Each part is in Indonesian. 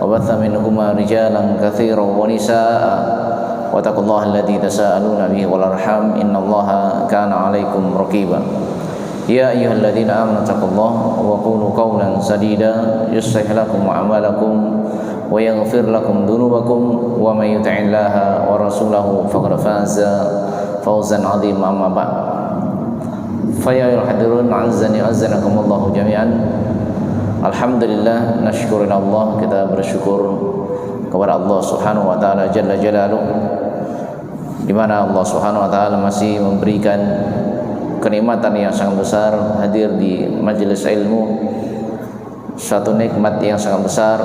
وبث منهما رجالا كثيرا ونساء واتقوا الله الذي تساءلون به والأرحام إن الله كان عليكم رقيبا يا أيها الذين آمنوا اتقوا الله وقولوا قولا سديدا يصلح لكم أعمالكم ويغفر لكم ذنوبكم ومن يطع الله ورسوله فقد فاز فوزا عظيما أما بعد فيا أيها الحاضرون أعزني وأعزكم الله جميعا. Alhamdulillah, nasyukurillah Allah, kita bersyukur kepada Allah Subhanahu wa taala jalla jalaluh, di mana Allah Subhanahu wa taala masih memberikan kenikmatan yang sangat besar hadir di majelis ilmu. Suatu nikmat yang sangat besar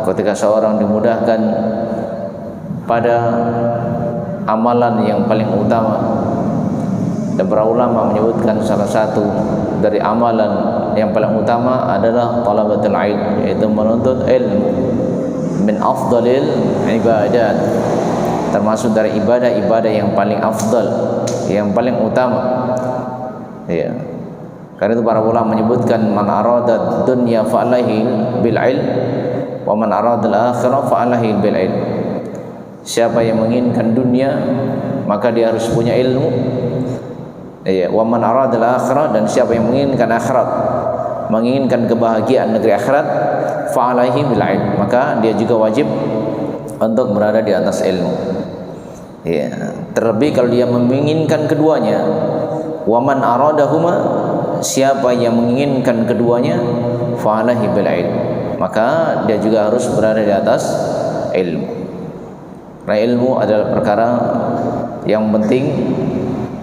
ketika seorang dimudahkan pada amalan yang paling utama. Dan para ulama menyebutkan salah satu dari amalan yang paling utama adalah talabatul ilm, yaitu menuntut ilmu. Min afdalil ibadat, termasuk dari ibadah-ibadah yang paling afdal, yang paling utama. Ya. Karena itu para ulama menyebutkan man arada dunya fa'alaihi bil ilm wa man arada al-akhirah fa'alaihi bil ilm. Siapa yang menginginkan dunia maka dia harus punya ilmu. Ya, wa man arada al-akhirah, dan siapa yang menginginkan akhirat, menginginkan kebahagiaan negeri akhirat, fa'alaihi bil ilm, maka dia juga wajib untuk berada di atas ilmu. Ya, terlebih kalau dia menginginkan keduanya. Wa man aradahuma, siapa yang menginginkan keduanya, fa'alaihi bil ilm, maka dia juga harus berada di atas ilmu. Karena ilmu adalah perkara yang penting,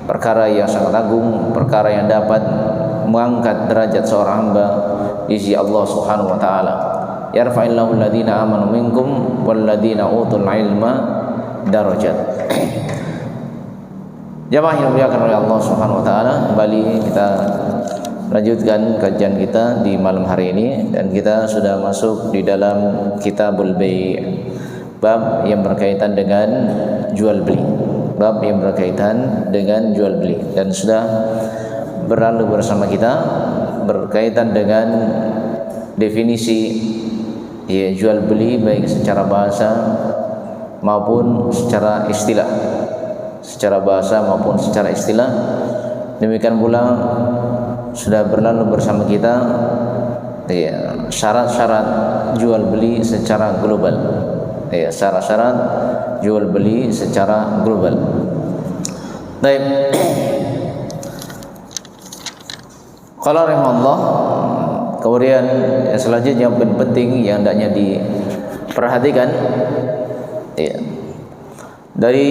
perkara yang sangat agung, perkara yang dapat mengangkat derajat seorang hamba di sisi Allah Subhanahu wa taala. Yarfa'illahu alladziina aamanu minkum walladziina utul ilma darajat. Jamaah yang dimuliakan oleh Allah Subhanahu wa taala, kembali kita lanjutkan kajian kita di malam hari ini, dan kita sudah masuk di dalam Kitabul Bai', bab yang berkaitan dengan jual beli. Bab yang berkaitan dengan jual beli, dan sudah berlalu bersama kita berkaitan dengan definisi ya, jual beli baik secara bahasa maupun secara istilah, secara bahasa maupun secara istilah. Demikian pula sudah berlalu bersama kita ya, syarat-syarat jual beli secara global. Ya, syarat-syarat jual beli secara global. Baik. Qala rahimahullah, kemudian yang selanjutnya yang penting yang hendaknya diperhatikan ya, dari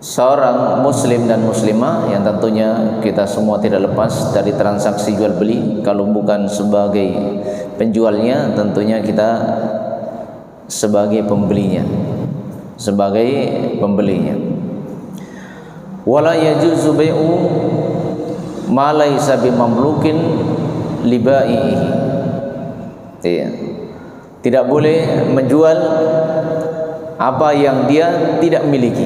seorang muslim dan muslimah yang tentunya kita semua tidak lepas dari transaksi jual beli. Kalau bukan sebagai penjualnya, tentunya kita sebagai pembelinya, sebagai pembelinya. Wala yajuzu bai'u ma laysa bimamlukin li bai'ihi. Iya. Tidak boleh menjual apa yang dia tidak miliki.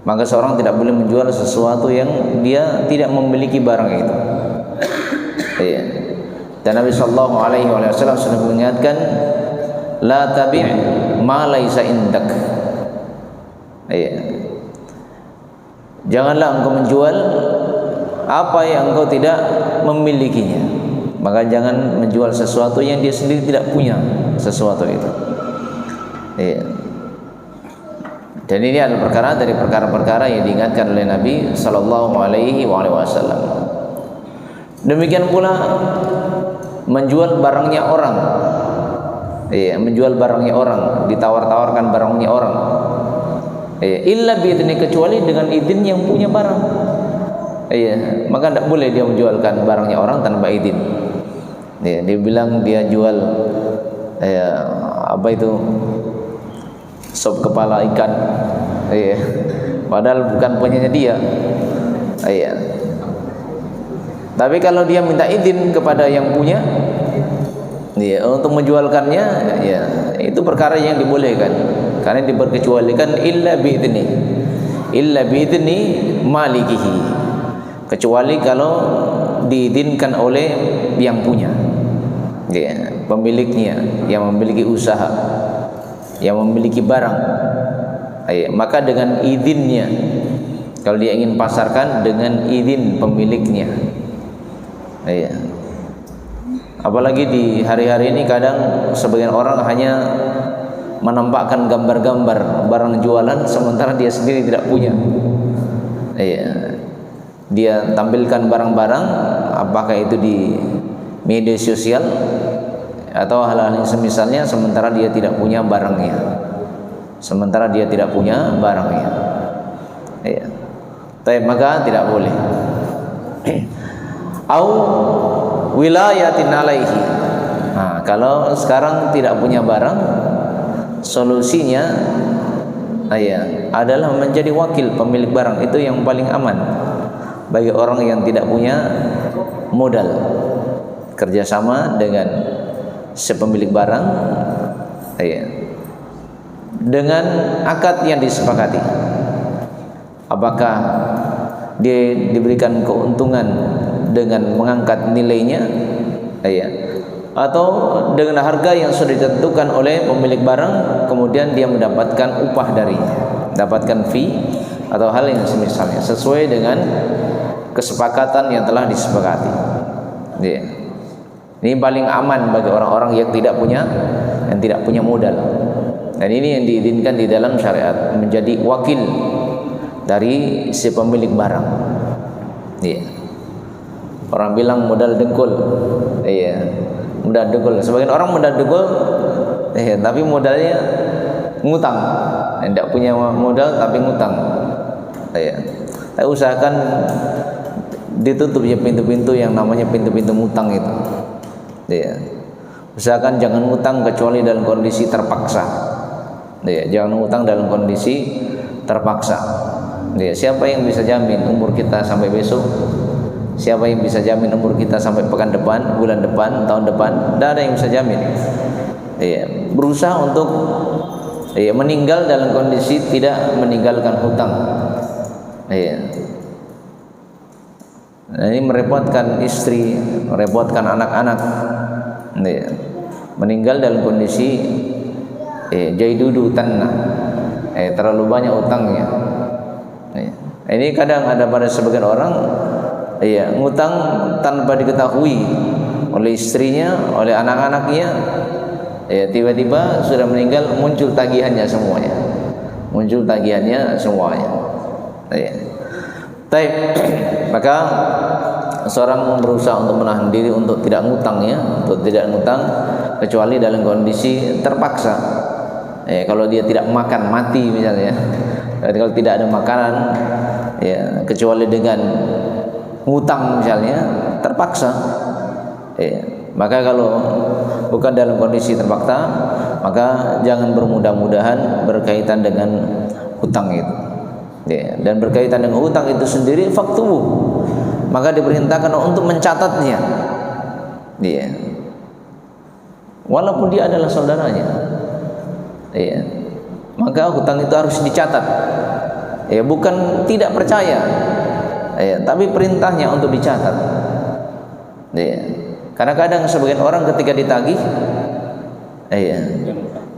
Maka seorang tidak boleh menjual sesuatu yang dia tidak memiliki barang itu. Iya. Dan Nabi sallallahu alaihi wasallam sudah mengingatkan, la tabi' ma laisa indak. Iya. Janganlah engkau menjual apa yang engkau tidak memilikinya. Maka jangan menjual sesuatu yang dia sendiri tidak punya sesuatu itu. Iya. Dan ini adalah perkara dari perkara-perkara yang diingatkan oleh Nabi sallallahu alaihi wasallam. Demikian pula menjual barangnya orang. Iya, menjual barangnya orang, ditawar-tawarkan barangnya orang. Iya, illa biidzni, kecuali dengan izin yang punya barang. Iya, maka tidak boleh dia menjualkan barangnya orang tanpa izin. Iya, dia bilang dia jual apa itu, sop kepala ikan. Iya, padahal bukan punyanya dia. Iya. Tapi kalau dia minta izin kepada yang punya, ya, untuk menjualkannya, ya, itu perkara yang dibolehkan, karena diperkecualikan illa biidzni malikihi, kecuali kalau diizinkan oleh yang punya. ya, pemiliknya yang memiliki usaha, yang memiliki barang, ya, maka dengan izinnya, kalau dia ingin pasarkan dengan izin pemiliknya, ya. Apalagi di hari-hari ini kadang sebagian orang hanya menampakkan gambar-gambar barang jualan sementara dia sendiri tidak punya. Ya. Dia tampilkan barang-barang, apakah itu di media sosial atau hal-hal yang semisalnya, sementara dia tidak punya barangnya. Ya. Tapi maka tidak boleh. Au wilayatin alaihi. Nah, kalau sekarang tidak punya barang, solusinya adalah menjadi wakil pemilik barang. Itu yang paling aman bagi orang yang tidak punya modal. Kerjasama dengan sepemilik barang, dengan akad yang disepakati. Apakah dia diberikan keuntungan dengan mengangkat nilainya, atau dengan harga yang sudah ditentukan oleh pemilik barang, kemudian dia mendapatkan upah darinya, mendapatkan fee atau hal yang semisalnya, sesuai dengan kesepakatan yang telah disepakati. Ini paling aman bagi orang-orang yang tidak punya modal. Dan ini yang diizinkan di dalam syariat, menjadi wakil dari si pemilik barang. Orang bilang modal dengkul. Modal dengkul. Sebagian orang modal dengkul, tapi modalnya ngutang. Tidak punya modal tapi ngutang. Usahakan ditutup ya pintu-pintu yang namanya pintu-pintu ngutang itu. Usahakan jangan ngutang kecuali dalam kondisi terpaksa. Jangan ngutang dalam kondisi terpaksa. Siapa yang bisa jamin umur kita sampai besok? Siapa yang bisa jamin umur kita sampai pekan depan, bulan depan, tahun depan? Tidak ada yang bisa jamin. Berusaha untuk meninggal dalam kondisi tidak meninggalkan hutang. Ini merepotkan istri, merepotkan anak-anak. Meninggal dalam kondisi jaidudu tanah, terlalu banyak utangnya. Ini kadang ada pada sebagian orang, ngutang tanpa diketahui oleh istrinya, oleh anak-anaknya. Tiba-tiba sudah meninggal, muncul tagihannya semuanya. Maka seorang berusaha untuk menahan diri untuk tidak ngutang, kecuali dalam kondisi terpaksa. Kalau dia tidak makan mati misalnya, kalau tidak ada makanan, kecuali dengan ngutang misalnya, terpaksa. Maka kalau bukan dalam kondisi terpaksa, maka jangan bermudah-mudahan berkaitan dengan hutang itu. Dan berkaitan dengan hutang itu sendiri, faktuhu, maka diperintahkan untuk mencatatnya. Walaupun dia adalah saudaranya, maka hutang itu harus dicatat. Bukan tidak percaya, tapi perintahnya untuk dicatat. Karena kadang sebagian orang ketika ditagih,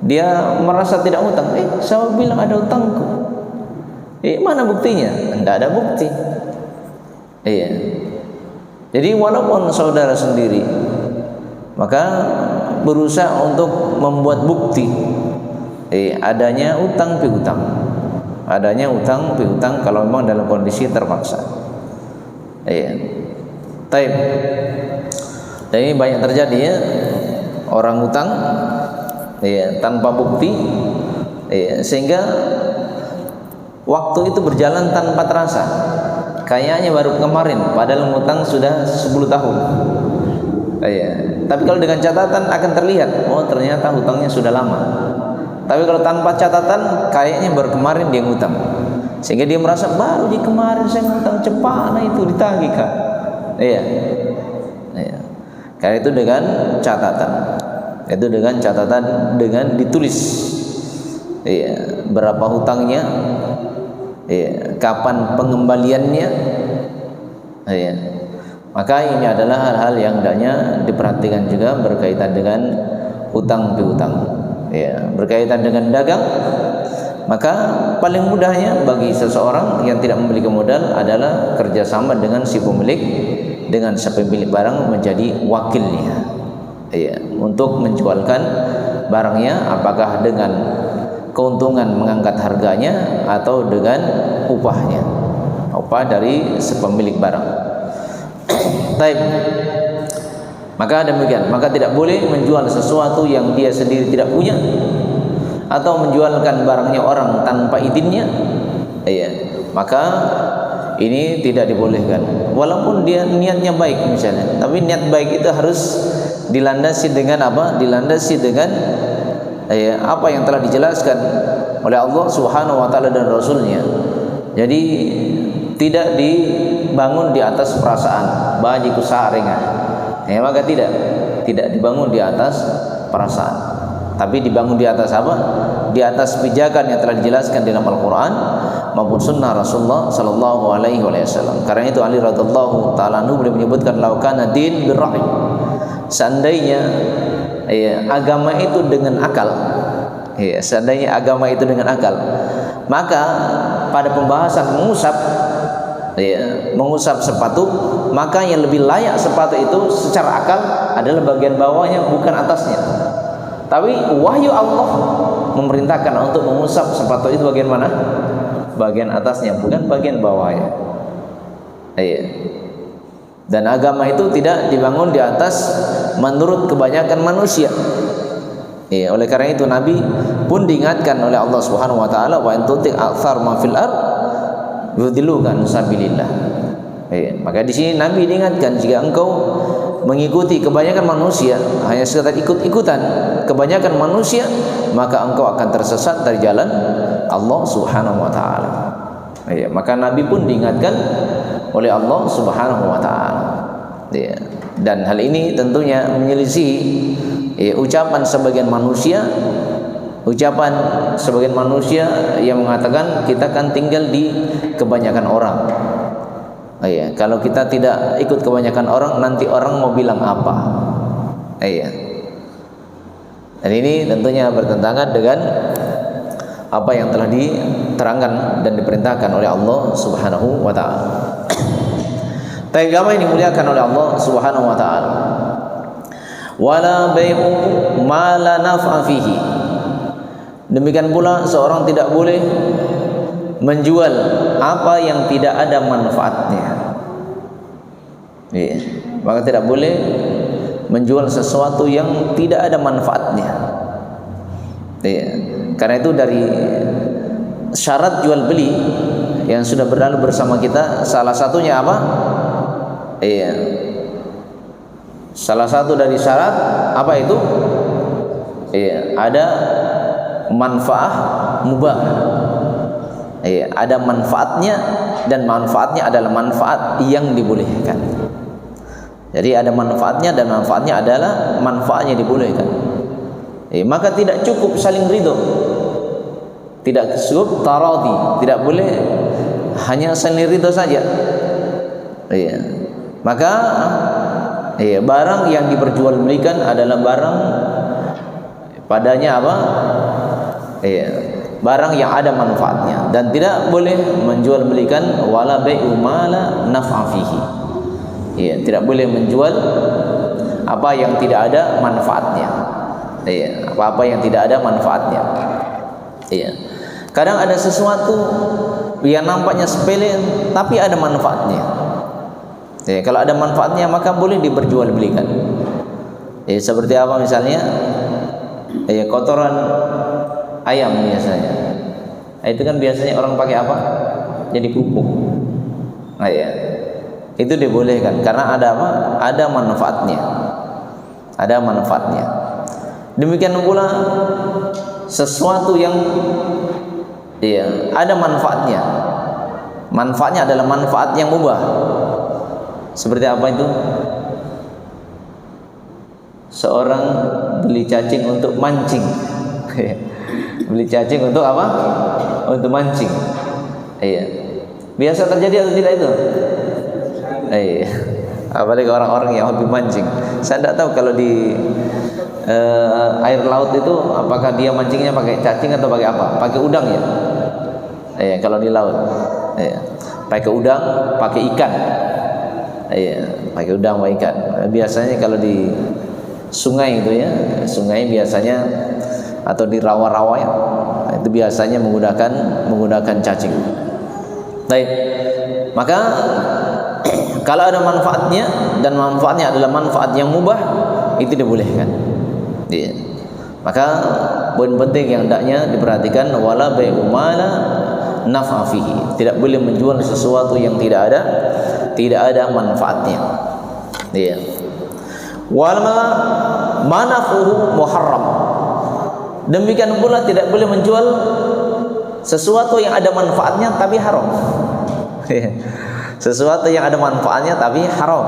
dia merasa tidak hutang. Saya bilang ada hutangku. Mana buktinya? Tidak ada bukti. Jadi walaupun saudara sendiri, maka berusaha untuk membuat bukti adanya utang piutang, kalau memang dalam kondisi terpaksa. Dan ini banyak terjadi, orang utang tanpa bukti, sehingga waktu itu berjalan tanpa terasa. Kayaknya baru kemarin, padahal ngutang sudah 10 tahun. Tapi kalau dengan catatan akan terlihat, oh ternyata hutangnya sudah lama. Tapi kalau tanpa catatan, kayaknya baru kemarin dia ngutang, sehingga dia merasa baru di kemarin saya ngutang, cepat itu ditagih Kak. Karena itu dengan catatan. Dengan ditulis berapa hutangnya, kapan pengembaliannya, Maka ini adalah hal-hal yang hendaknya diperhatikan juga berkaitan dengan utang piutang. Ya, berkaitan dengan dagang, maka paling mudahnya bagi seseorang yang tidak memiliki modal adalah kerjasama dengan si pemilik, dengan si pemilik barang menjadi wakilnya, ya, untuk menjualkan barangnya, apakah dengan keuntungan mengangkat harganya atau dengan upahnya, upah dari si pemilik barang. Baik. Maka demikian, maka tidak boleh menjual sesuatu yang dia sendiri tidak punya, atau menjualkan barangnya orang tanpa izinnya, ya, maka ini tidak dibolehkan. Walaupun dia niatnya baik misalnya, tapi niat baik itu harus dilandasi dengan apa? Dilandasi dengan ya, apa yang telah dijelaskan oleh Allah Subhanahu wa taala dan Rasulnya. Jadi tidak dibangun di atas perasaan, bajiku saringan. Ya, maka tidak dibangun di atas perasaan, tapi dibangun di atas apa? Di atas pijakan yang telah dijelaskan dalam Al-Quran maupun Sunnah Rasulullah Sallallahu Alaihi Wasallam. Karena itu Ali radhiallahu taala anhu boleh menyebutkan laukana din birra'i, seandainya ya, agama itu dengan akal, ya, seandainya agama itu dengan akal, maka pada pembahasan mengusap, ya, mengusap sepatu, maka yang lebih layak sepatu itu secara akal adalah bagian bawahnya, bukan atasnya. Tapi wahyu Allah memerintahkan untuk mengusap sepatu itu bagian mana? Bagian atasnya, bukan bagian bawahnya. Iya. Dan agama itu tidak dibangun di atas menurut kebanyakan manusia. Iya, oleh karena itu Nabi pun diingatkan oleh Allah Subhanahu wa taala, wa in tuti aktsar ma fil ard yudillukan sabilillah. Iya, maka di sini Nabi diingatkan, jika engkau mengikuti kebanyakan manusia, hanya sekedar ikut-ikutan kebanyakan manusia, maka engkau akan tersesat dari jalan Allah Subhanahu wa taala. Ya, maka Nabi pun diingatkan oleh Allah Subhanahu wa taala. Ya, dan hal ini tentunya menyelisih ya, ucapan sebagian manusia yang mengatakan kita kan tinggal di kebanyakan orang. Iya, kalau kita tidak ikut kebanyakan orang, nanti orang mau bilang apa? Iya. Dan ini tentunya bertentangan dengan apa yang telah diterangkan dan diperintahkan oleh Allah Subhanahu wa taala. Agama ini dimuliakan oleh Allah Subhanahu wa taala. Wala bai'u ma la naf'a fihi. Demikian pula seorang tidak boleh menjual apa yang tidak ada manfaatnya. Ya, maka tidak boleh menjual sesuatu yang tidak ada manfaatnya. Ya, karena itu dari syarat jual beli yang sudah berlalu bersama kita, salah satunya apa? Iya. Salah satu dari syarat apa itu? Iya, ada manfaat mubah. Iya, ada manfaatnya, dan manfaatnya adalah manfaat yang dibolehkan. Jadi ada manfaatnya, dan manfaatnya adalah manfaatnya dibolehkan. Iya, maka tidak cukup saling ridho, tidak cukup taradhi, tidak boleh hanya saling ridho saja. Iya, maka iya, barang yang diperjualbelikan adalah barang padanya apa? Iya, barang yang ada manfaatnya, dan tidak boleh menjual belikan wala bai'u ma la naf'a fihi. Ya, tidak boleh menjual apa yang tidak ada manfaatnya. Ya, apa-apa yang tidak ada manfaatnya. Ya. Kadang ada sesuatu yang nampaknya sepele tapi ada manfaatnya. Ya, kalau ada manfaatnya maka boleh diperjualbelikan. Ya, seperti apa misalnya? Ya, kotoran ayam biasanya. Itu kan biasanya orang pakai apa? Jadi pupuk. Nah, ya. Itu dibolehkan karena ada apa? Ada manfaatnya. Ada manfaatnya. Demikian pula sesuatu yang ya, ada manfaatnya. Manfaatnya adalah manfaat yang mubah. Seperti apa itu? Seorang beli cacing untuk mancing. Beli cacing untuk apa? Untuk mancing. Iya. Biasa terjadi atau tidak itu? Iya. Apalagi orang-orang yang hobi mancing. Saya tidak tahu kalau di air laut itu apakah dia mancingnya pakai cacing atau pakai apa? Pakai udang ya. Kalau di laut, pakai udang, pakai ikan. Pakai udang, pakai ikan. Biasanya kalau di sungai itu ya, sungai biasanya atau di rawa-rawa ya, itu biasanya menggunakan cacing. Baik, maka kalau ada manfaatnya dan manfaatnya adalah manfaat yang mubah, itu dibolehkan. Maka poin penting yang hendaknya diperhatikan, wala bai'u mala naf'a fihi. Tidak boleh menjual sesuatu yang tidak ada manfaatnya. Wala manafuhu muharram. Demikian pula tidak boleh menjual sesuatu yang ada manfaatnya tapi haram. Sesuatu yang ada manfaatnya tapi haram.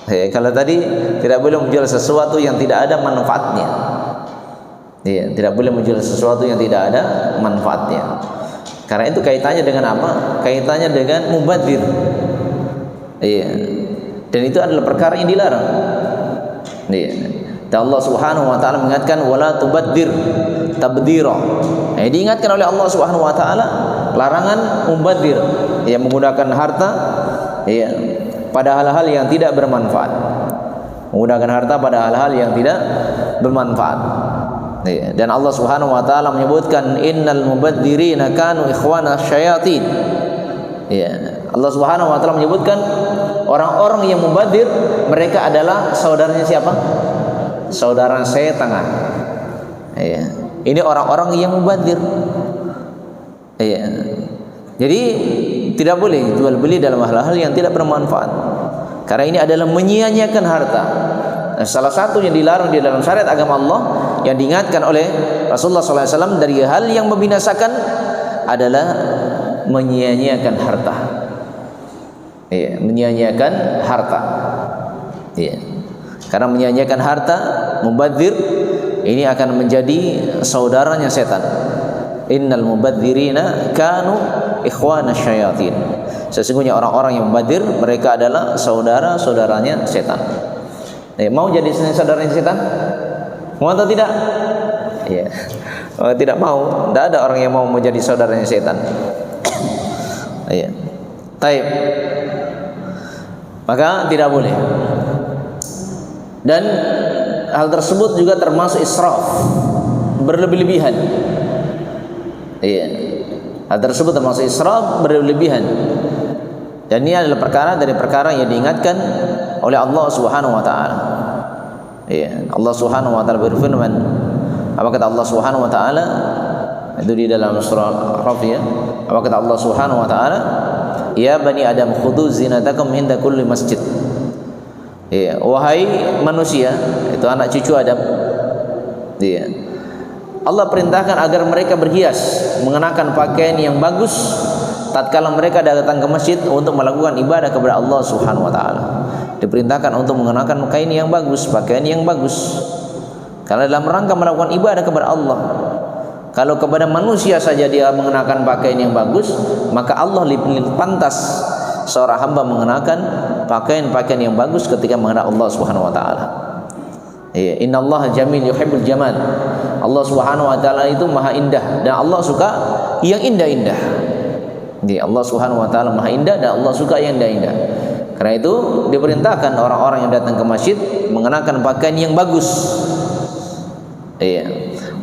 Kalau tadi tidak boleh menjual sesuatu yang tidak ada manfaatnya. Tidak boleh menjual sesuatu yang tidak ada manfaatnya. Karena itu kaitannya dengan apa? Kaitannya dengan mubadzir. Dan itu adalah perkara yang dilarang. Dan Allah Subhanahu wa taala mengingatkan wala tubadzir tabdzira. Diingatkan oleh Allah Subhanahu wa taala larangan mubadzir, yang menggunakan harta pada hal-hal yang tidak bermanfaat. Menggunakan harta pada hal-hal yang tidak bermanfaat. Dan Allah Subhanahu wa taala menyebutkan innal mubadzirina kanu ikhwana syayatin. Allah Subhanahu wa taala menyebutkan orang-orang yang mubadzir mereka adalah saudaranya siapa? Saudara setan. Ini orang-orang yang mubadzir. Jadi tidak boleh jual beli dalam hal-hal yang tidak bermanfaat. Karena ini adalah menyia-nyiakan harta. Salah satu yang dilarang di dalam syariat agama Allah yang diingatkan oleh Rasulullah SAW dari hal yang membinasakan adalah menyia-nyiakan harta. Menyia-nyiakan harta. Karena menyia-nyiakan harta, mubadzir ini akan menjadi saudaranya setan. Innal mubadzirina kanu ikhwana syayatin. Sesungguhnya orang-orang yang mubadzir mereka adalah saudara-saudaranya setan. Mau jadi saudaranya setan? Mau atau tidak? Tidak mau. Tidak ada orang yang mau menjadi saudaranya setan. Taib. Maka tidak boleh. Dan hal tersebut juga termasuk israf, berlebih-lebihan. Hal tersebut termasuk israf, berlebihan. Dan ini adalah perkara dari perkara yang diingatkan oleh Allah Subhanahu wa taala. Allah Subhanahu wa taala berfirman, apa kata Allah Subhanahu wa taala? Itu di dalam surah Al-Araf ya. Apa kata Allah Subhanahu wa taala? Ya bani Adam khudhu zinatakum inda kulli masjid. Wahai manusia, itu anak cucu Adam. Allah perintahkan agar mereka berhias, mengenakan pakaian yang bagus tatkala mereka datang ke masjid untuk melakukan ibadah kepada Allah Subhanahu wa taala. Diperintahkan untuk mengenakan kain yang bagus, pakaian yang bagus. Karena dalam rangka melakukan ibadah kepada Allah. Kalau kepada manusia saja dia mengenakan pakaian yang bagus, maka Allah lebih pantas seorang hamba mengenakan pakaian-pakaian yang bagus ketika menghadap Allah Subhanahu wa taala. Innallaha jamil yuhibbul jamal. Allah Subhanahu wa taala itu maha indah dan Allah suka yang indah-indah. Allah Subhanahu wa taala maha indah dan Allah suka yang indah-indah. Karena itu diperintahkan orang-orang yang datang ke masjid mengenakan pakaian yang bagus.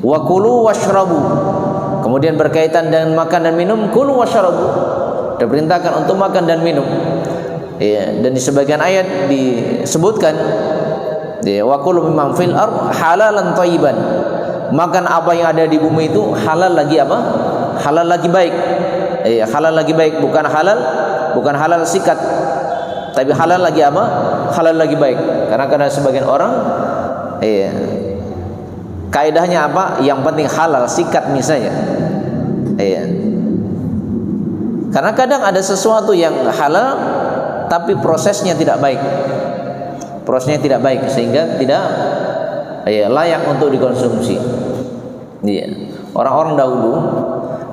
Wa kulu washrabu. Kemudian berkaitan dengan makan dan minum, kulu washrabu. Diperintahkan untuk makan dan minum. Dan di sebagian ayat disebutkan wa kulu mimman fil ard halalan thayyiban. Makan apa yang ada di bumi itu halal lagi apa? Halal lagi baik. Halal lagi baik, bukan halal sikat. Tapi halal lagi apa? Halal lagi baik. Karena sebagian orang kaidahnya apa? Yang penting halal sikat misalnya. Karena kadang ada sesuatu yang halal tapi prosesnya tidak baik. Prosesnya tidak baik sehingga tidak layak untuk dikonsumsi. Orang-orang dahulu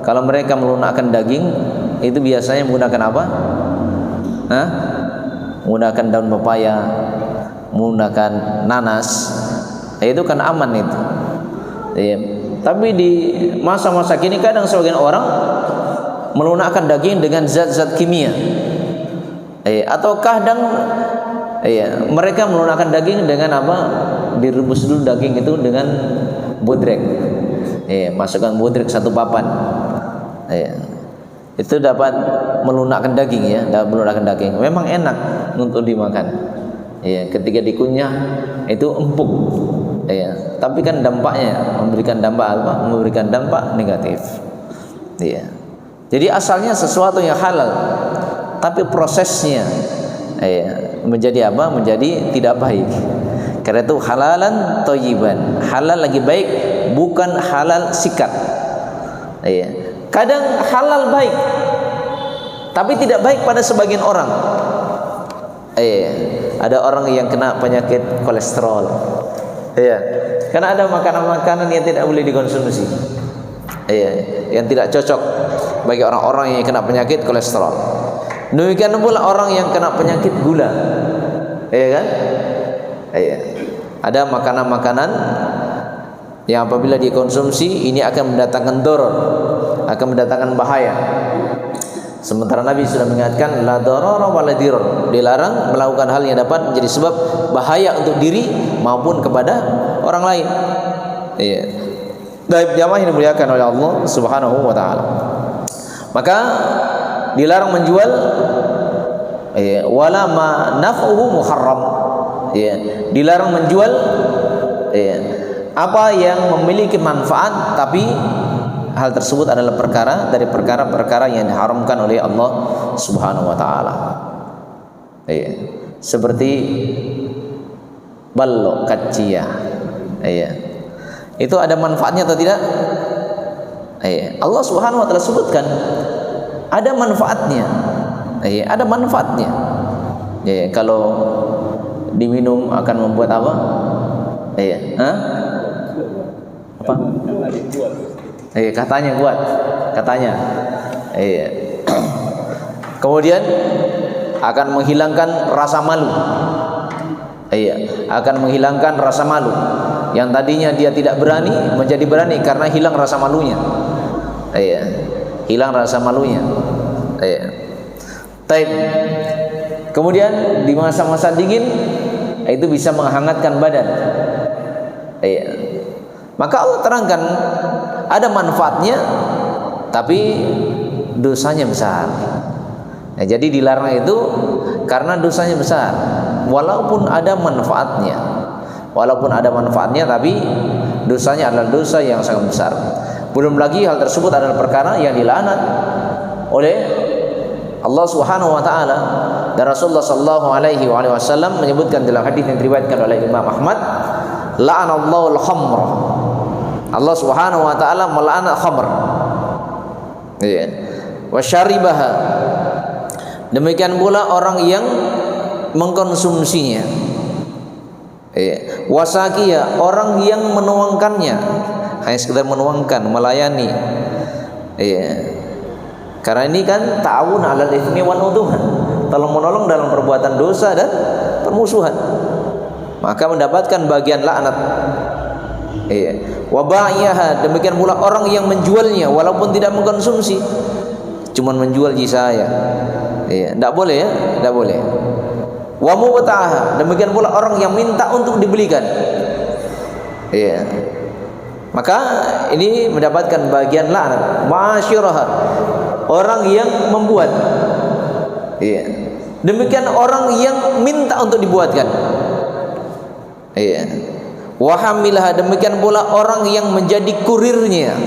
kalau mereka melunakkan daging itu biasanya menggunakan apa? menggunakan daun pepaya, menggunakan nanas, itu kan aman itu. Ya. Tapi di masa-masa kini kadang sebagian orang melunakkan daging dengan zat-zat kimia. Atau kadang mereka melunakkan daging dengan apa? Direbus dulu daging itu dengan bodrek. Masukkan bodrek 1 papan. Itu dapat melunakkan daging ya, dapat melunakkan daging. Memang enak untuk dimakan. Ketika dikunyah itu empuk. Tapi kan dampaknya memberikan dampak apa? Memberikan dampak negatif. Jadi asalnya sesuatu yang halal, tapi prosesnya menjadi apa? Menjadi tidak baik. Karena itu halalan thayyiban. Halal lagi baik, bukan halal sikat. Kadang halal baik, tapi tidak baik pada sebagian orang. Ada orang yang kena penyakit kolesterol. Karena ada makanan-makanan yang tidak boleh dikonsumsi. Yang tidak cocok bagi orang-orang yang kena penyakit kolesterol. Demikian pula orang yang kena penyakit gula. Kan? Ada makanan-makanan yang apabila dikonsumsi ini akan mendatangkan doror, akan mendatangkan bahaya. Sementara Nabi sudah mengingatkan la darara wa la dirar, dilarang melakukan hal yang dapat menjadi sebab bahaya untuk diri maupun kepada orang lain. Baik jamaah yang dimuliakan oleh Allah Subhanahu wa taala. Maka dilarang menjual wala ma naf'uhu muharram. Dilarang menjual apa yang memiliki manfaat tapi hal tersebut adalah perkara dari perkara-perkara yang diharamkan oleh Allah Subhanahu wa taala. Seperti ballo kaccia. Itu ada manfaatnya atau tidak? Allah Subhanahu wa taala sebutkan ada manfaatnya. Ada manfaatnya. Kalau diminum akan membuat apa? Apa? Katanya kuat, katanya. Kemudian akan menghilangkan rasa malu. Akan menghilangkan rasa malu. Yang tadinya dia tidak berani menjadi berani karena hilang rasa malunya. Hilang rasa malunya. Taib. Kemudian di masa-masa dingin itu bisa menghangatkan badan. Maka Allah terangkan ada manfaatnya tapi dosanya besar. Jadi dilarang itu karena dosanya besar. Walaupun ada manfaatnya. Walaupun ada manfaatnya tapi dosanya adalah dosa yang sangat besar. Belum lagi hal tersebut adalah perkara yang dilaknat oleh Allah Subhanahu wa taala, dan Rasulullah sallallahu alaihi wasallam menyebutkan dalam hadis yang diriwayatkan oleh Imam Ahmad, la'anallahu al-khamra. Allah Subhanahu wa taala melaknat khamr. Wa syaribaha. Demikian pula orang yang mengkonsumsinya. Wasakia, orang yang menuangkannya, hanya sekedar menuangkan, melayani. Karena ini kan ta'awun 'alal itsmi wal 'udwan, tolong menolong dalam perbuatan dosa dan permusuhan, maka mendapatkan bagian laknat. Wa ba'iyaha, demikian pula orang yang menjualnya walaupun tidak mengkonsumsi, cuman menjual jisaya. Tidak boleh ya, tidak boleh. Wa mubta'aha, demikian pula orang yang minta untuk dibelikan. Maka ini mendapatkan bagian laknat. Ma'asyiraha, orang yang membuat. Demikian orang yang minta untuk dibuatkan. Wa hamilaha, demikian pula orang yang menjadi kurirnya.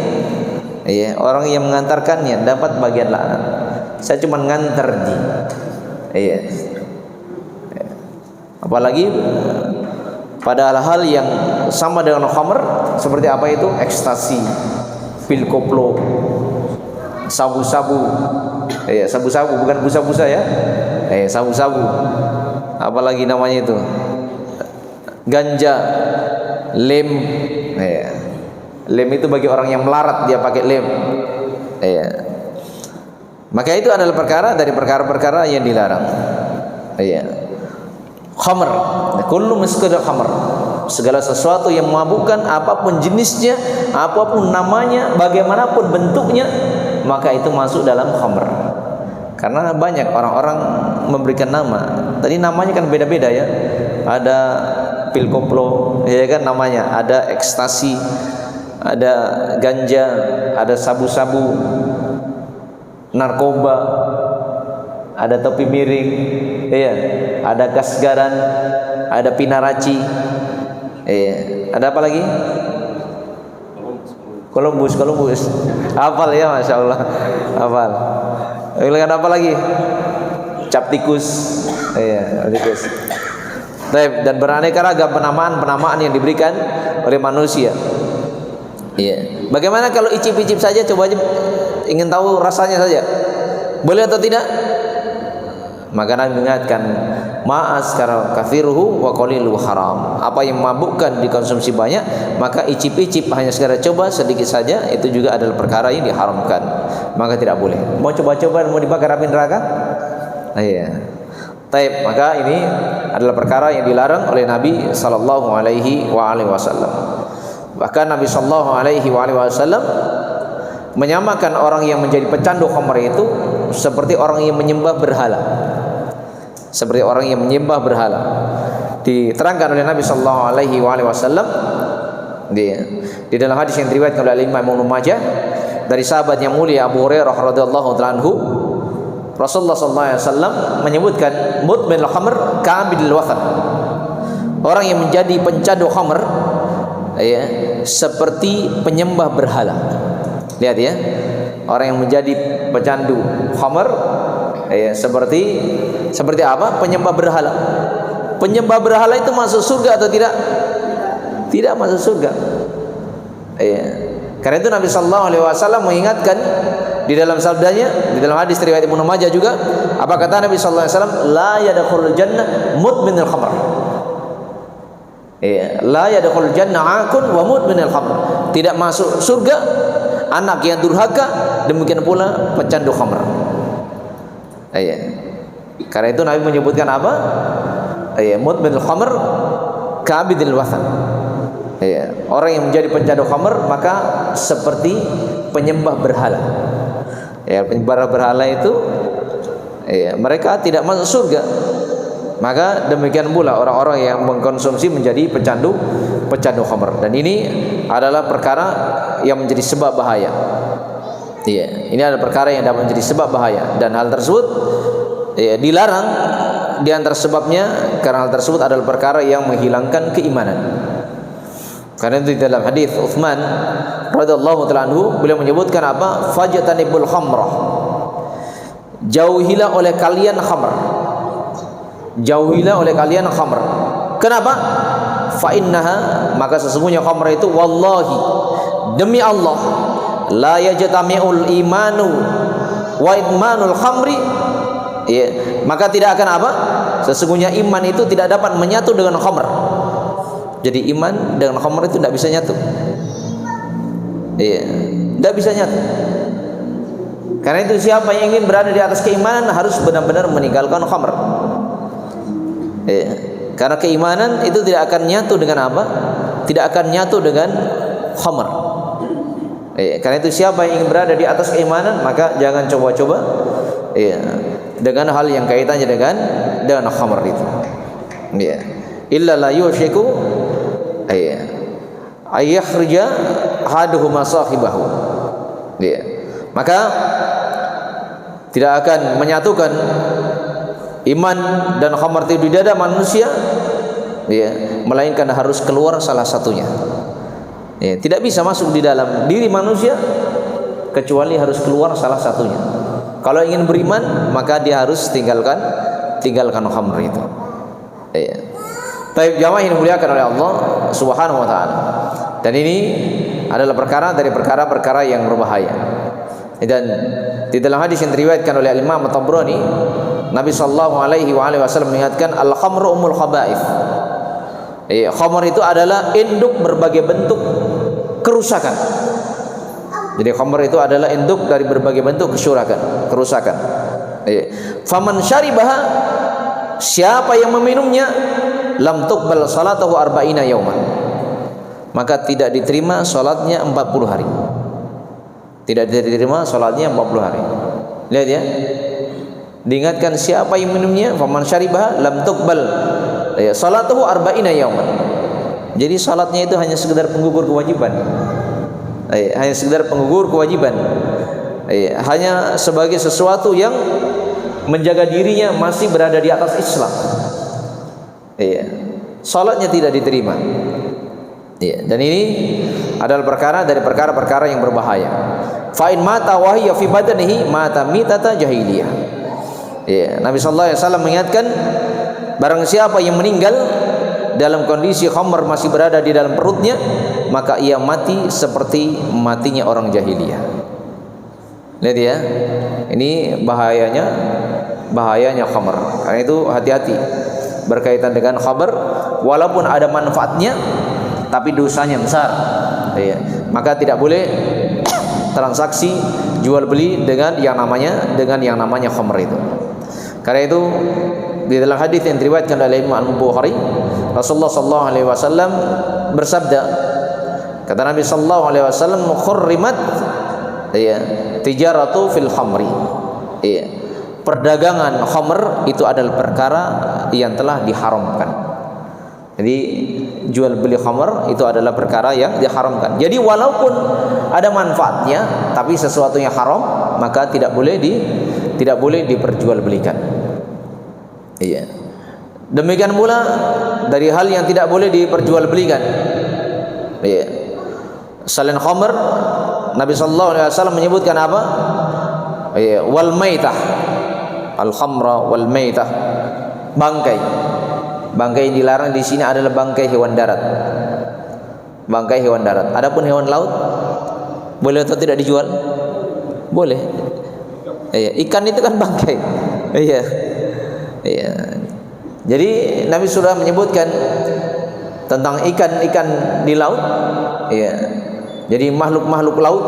Orang yang mengantarkannya dapat bagian laknat. Saya cuma ngantar di. Apalagi pada hal-hal yang sama dengan khamr, seperti apa itu? Ekstasi, pil koplo, sabu-sabu. Sabu-sabu bukan busa-busa ya. Sabu-sabu. Apalagi namanya itu? Ganja, lem. Lem itu bagi orang yang melarat, dia pakai lem. Maka itu adalah perkara dari perkara-perkara yang dilarang. Khamr, kullu muskir khamr. Segala sesuatu yang memabukkan, apapun jenisnya, apapun namanya, bagaimanapun bentuknya, maka itu masuk dalam khamr. Karena banyak orang-orang memberikan nama. Tadi namanya kan beda-beda ya. Ada pil koplo, ya kan namanya. Ada ekstasi, ada ganja, ada sabu-sabu, narkoba, ada topi miring, iya, ada gas garan, ada pinaraci, iya, ada apa lagi? Columbus. Hafal ya, masya Allah, hafal. Ada apa lagi? Cap tikus, iya, tikus. Dan beraneka ragam penamaan yang diberikan oleh manusia. Iya. Bagaimana kalau icip-icip saja? Coba aja, ingin tahu rasanya saja. Boleh atau tidak? Maka Nabi mengingatkan, ma'askara kathiruhu wa qaliluhu haram. Apa yang memabukkan dikonsumsi banyak, maka icip-icip hanya sekedar coba sedikit saja, itu juga adalah perkara yang diharamkan. Maka tidak boleh. Mau coba-coba, mau dibakar api neraka? Iya. Taib, maka ini adalah perkara yang dilarang oleh Nabi sallallahu alaihi wasallam. Bahkan Nabi sallallahu alaihi wasallam menyamakan orang yang menjadi pecandu khamr itu seperti orang yang menyembah berhala. Seperti orang yang menyembah berhala. Diterangkan oleh Nabi sallallahu alaihi wasallam di dalam hadis yang diriwayatkan oleh Imam Ibnu Majah dari sahabat yang mulia Abu Hurairah radhiyallahu ta'ala anhu, Rasulullah sallallahu alaihi wasallam menyebutkan mudminul khamr ka'abidil wathan. Orang yang menjadi pencandu khamr ya, seperti penyembah berhala. Lihat ya, orang yang menjadi pecandu khamr ya, seperti apa? Penyembah berhala. Penyembah berhala itu masuk surga atau tidak? Tidak masuk surga. Ya. Karena itu Nabi sallallahu alaihi wasallam mengingatkan di dalam sabdanya, di dalam hadis riwayat Ibnu Majah juga, apa kata Nabi sallallahu alaihi wasallam? La yadkhulul jannah mudminul khamr. Ya, la yadkhulul jannah akun wa mudminul khamr. Tidak masuk surga anak yang durhaka, demikian pula pecandu khamr. Ya. Karena itu Nabi menyebutkan apa? Ya, mudminul khamr ka'abidil wathan. Ya, orang yang menjadi pencandu khamr maka seperti penyembah berhala. Ya, penyembah berhala itu ya, mereka tidak masuk surga. Maka demikian pula orang-orang yang mengkonsumsi menjadi pecandu khamr. Dan ini adalah perkara yang menjadi sebab bahaya. Ya, ini adalah perkara yang dapat menjadi sebab bahaya, dan hal tersebut ya, dilarang. Di antara sebabnya karena hal tersebut adalah perkara yang menghilangkan keimanan. Karena itu di dalam hadis Utsman radhiyallahu ta'ala anhu, beliau menyebutkan apa? Fajtanibul khamrah. Jauhilah oleh kalian khamr. Jauhilah oleh kalian khamr. Kenapa? Fa innaha, maka sesungguhnya khamr itu wallahi, demi Allah, la yajtami'ul imanu wa idmanul khamri. Ya, maka tidak akan apa? Sesungguhnya iman itu tidak dapat menyatu dengan khamr. Jadi iman dengan khamr itu tidak bisa nyatu. Iya, tidak bisa nyatu. Karena itu siapa yang ingin berada di atas keimanan harus benar-benar meninggalkan khamr. Iya. Karena keimanan itu tidak akan nyatu dengan apa? Tidak akan nyatu dengan khamr. Iya. Karena itu siapa yang ingin berada di atas keimanan maka jangan coba-coba iya, dengan hal yang kaitannya dengan khamr itu. Iya. Illa la yushiku ayakhrija haduhuma sahibahu. Iya. Maka tidak akan menyatukan iman dan khamr itu di dada manusia, ya, melainkan harus keluar salah satunya. Ya, tidak bisa masuk di dalam diri manusia kecuali harus keluar salah satunya. Kalau ingin beriman maka dia harus tinggalkan khamr itu. Ya. Baik jamaah yang dimuliakan oleh Allah Subhanahu wa taala. Dan ini adalah perkara dari perkara-perkara yang berbahaya. Dan di dalam hadis yang diriwayatkan oleh Imam At-Tabrani, Nabi sallallahu alaihi wasallam mengingatkan al-khamru umul khaba'ith. Khamr itu adalah induk berbagai bentuk kerusakan. Jadi khamr itu adalah induk dari berbagai bentuk kerusakan. Faman syaribaha, siapa yang meminumnya lam tuqbal salatahu arba'ina yauman, maka tidak diterima salatnya 40 hari. Tidak diterima salatnya 40 hari. Lihat ya. Diingatkan siapa yang minumnya, faman syaribaha lam tuqbal salatuhu arba'ina yauman. Jadi salatnya itu hanya sekedar penggugur kewajiban. Hanya sekedar penggugur kewajiban. Hanya sebagai sesuatu yang menjaga dirinya masih berada di atas Islam. Salatnya tidak diterima. Dan ini adalah perkara dari perkara-perkara yang berbahaya. Fa in mata wa hiya fi badanihi mata mitata jahiliyah. Nabi sallallahu alaihi wasallam mengingatkan, barang siapa yang meninggal dalam kondisi khamr masih berada di dalam perutnya, maka ia mati seperti matinya orang jahiliyah. Lihat ya, ini bahayanya khamr. Karena itu hati-hati berkaitan dengan khamr, walaupun ada manfaatnya tapi dosanya besar. Maka tidak boleh transaksi jual beli dengan yang namanya khamr itu. Karena itu di dalam hadis yang diriwayatkan oleh Imam Al-Bukhari, Rasulullah sallallahu alaihi wasallam bersabda, kata Nabi sallallahu alaihi wasallam, khurrimat tijaratu fil khamri. Perdagangan khamr itu adalah perkara yang telah diharamkan. Jadi jual beli khamr itu adalah perkara yang diharamkan. Jadi walaupun ada manfaatnya tapi sesuatunya haram, maka tidak boleh diperjualbelikan. Demikian pula dari hal yang tidak boleh diperjualbelikan. Selain khamr, Nabi sallallahu alaihi wasallam menyebutkan apa? Wal maitah. Al khamra wal maitah. Bangkai. Bangkai yang dilarang di sini adalah bangkai hewan darat. Bangkai hewan darat. Adapun hewan laut boleh atau tidak dijual? Boleh. Ikan itu kan bangkai. Jadi Nabi sudah menyebutkan tentang ikan-ikan di laut. Jadi makhluk-makhluk laut,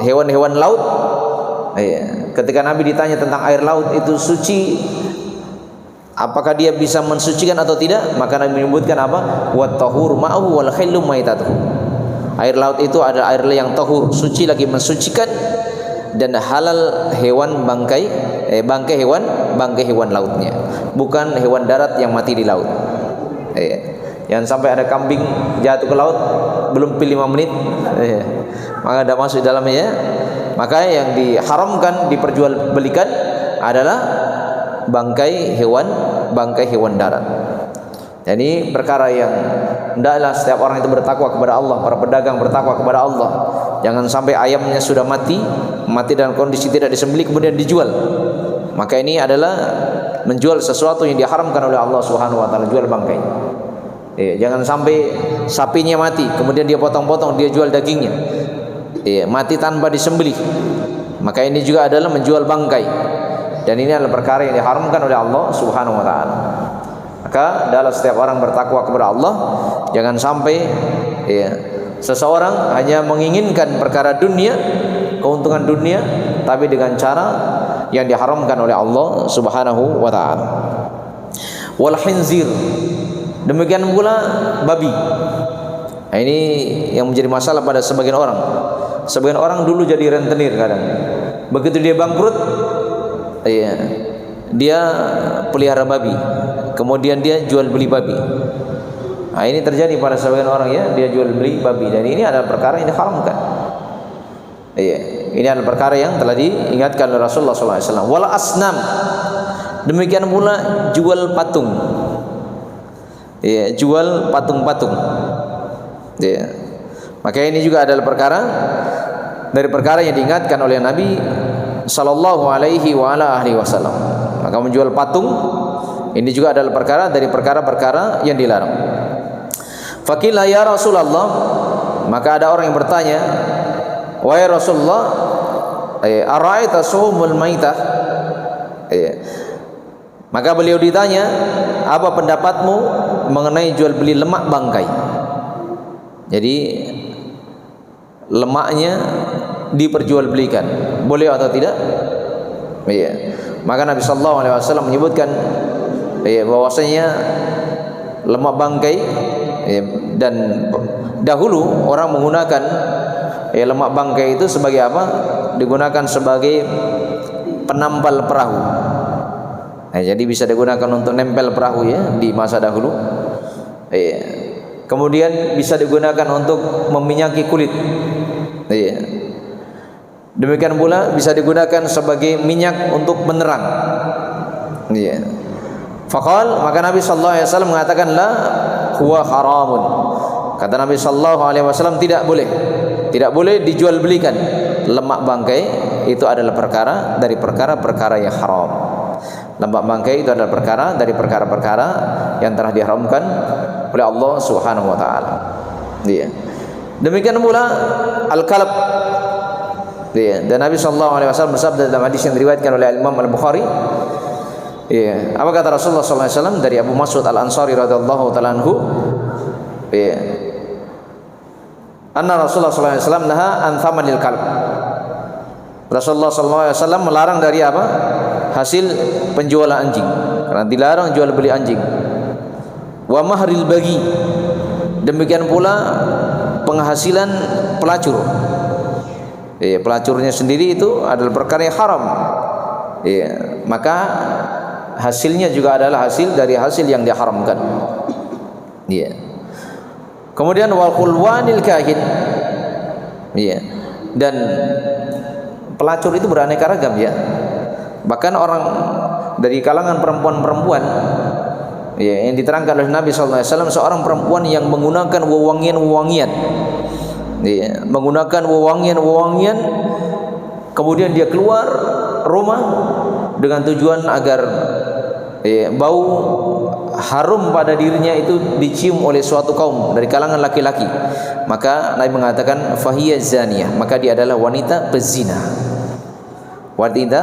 hewan-hewan laut. Ketika Nabi ditanya tentang air laut itu suci, apakah dia bisa mensucikan atau tidak, maka Nabi menyebutkan apa? Wat tahur ma'ahu wal khillu maitatuhu. Air laut itu adalah air yang tahur, suci lagi mensucikan, dan halal hewan bangkai hewan lautnya, bukan hewan darat yang mati di laut. Jangan sampai ada kambing jatuh ke laut belum 5 menit, maka ada masuk dalamnya. Maka yang diharamkan diperjualbelikan adalah bangkai hewan darat. Jadi perkara yang hendaklah setiap orang itu bertakwa kepada Allah, para pedagang bertakwa kepada Allah. Jangan sampai ayamnya sudah mati dalam kondisi tidak disembelih kemudian dijual. Maka ini adalah menjual sesuatu yang diharamkan oleh Allah Subhanahu wa taala, jual bangkai. Jangan sampai sapinya mati kemudian dia potong-potong, dia jual dagingnya. Mati tanpa disembelih. Maka ini juga adalah menjual bangkai. Dan ini adalah perkara yang diharamkan oleh Allah Subhanahu wa taala. Maka dalam setiap orang bertakwa kepada Allah, jangan sampai seseorang hanya menginginkan perkara dunia, keuntungan dunia, tapi dengan cara yang diharamkan oleh Allah Subhanahu wa taala. Wal khinzir, demikian pula babi. Nah, ini yang menjadi masalah pada sebagian orang. Sebagian orang dulu jadi rentenir kadang. Begitu dia bangkrut, dia pelihara babi, kemudian dia jual beli babi. Nah, ini terjadi pada sebagian orang, dia jual beli babi, dan ini adalah perkara yang diharamkan. Ini adalah perkara yang telah diingatkan oleh Rasulullah SAW. Wal asnam, demikian pula jual patung. Jual patung-patung. Maka ini juga adalah perkara dari perkara yang diingatkan oleh Nabi sallallahu alaihi wasallam. Maka menjual patung ini juga adalah perkara dari perkara-perkara yang dilarang. Faqila ya Rasulullah, maka ada orang yang bertanya, wahai Rasulullah, ara'aita suhumul maitah? Maka beliau ditanya, apa pendapatmu mengenai jual beli lemak bangkai? Jadi lemaknya diperjualbelikan, boleh atau tidak? Maka Nabi sallallahu alaihi wasallam menyebutkan bahwasanya lemak bangkai dan dahulu orang menggunakan lemak bangkai itu sebagai apa? Digunakan sebagai penampal perahu. Jadi bisa digunakan untuk nempel perahu ya di masa dahulu. Kemudian bisa digunakan untuk meminyaki kulit. Demikian pula bisa digunakan sebagai minyak untuk menerang. Faqal, maka Nabi sallallahu alaihi wasallam mengatakan la huwa haramun. Kata Nabi sallallahu alaihi wasallam tidak boleh dijual belikan lemak bangkai. Itu adalah perkara dari perkara-perkara yang haram. Lemak bangkai itu adalah perkara dari perkara-perkara yang telah diharamkan oleh Allah Subhanahu wa taala. Demikian pula al-kalb. Dan Nabi sallallahu alaihi wasallam bersabda dalam hadis yang diriwayatkan oleh Imam Al-Bukhari. Apa kata Rasulullah sallallahu alaihi wasallam dari Abu Mas'ud Al-Ansari radhiyallahu taala anhu? Anna Rasulullah sallallahu alaihi wasallam naha an thamanil kalb. Rasulullah sallallahu alaihi wasallam melarang dari apa? Hasil penjualan anjing. Karena dilarang jual beli anjing. Wa mahril bagi. Demikian pula penghasilan pelacur. Pelacurnya sendiri itu adalah perkara yang haram. Maka hasilnya juga adalah hasil dari hasil yang diharamkan. Kemudian wal khulwanil kahin. Dan pelacur itu beraneka ragam ya. Bahkan orang dari kalangan perempuan-perempuan yang diterangkan oleh Nabi sallallahu alaihi wasallam, seorang perempuan yang menggunakan wewangian-wewangian. Menggunakan wewangian-wewangian, kemudian dia keluar rumah dengan tujuan agar bau harum pada dirinya itu dicium oleh suatu kaum dari kalangan laki-laki, maka Nabi mengatakan fahiyya zaniyah, maka dia adalah wanita pezina. Wanita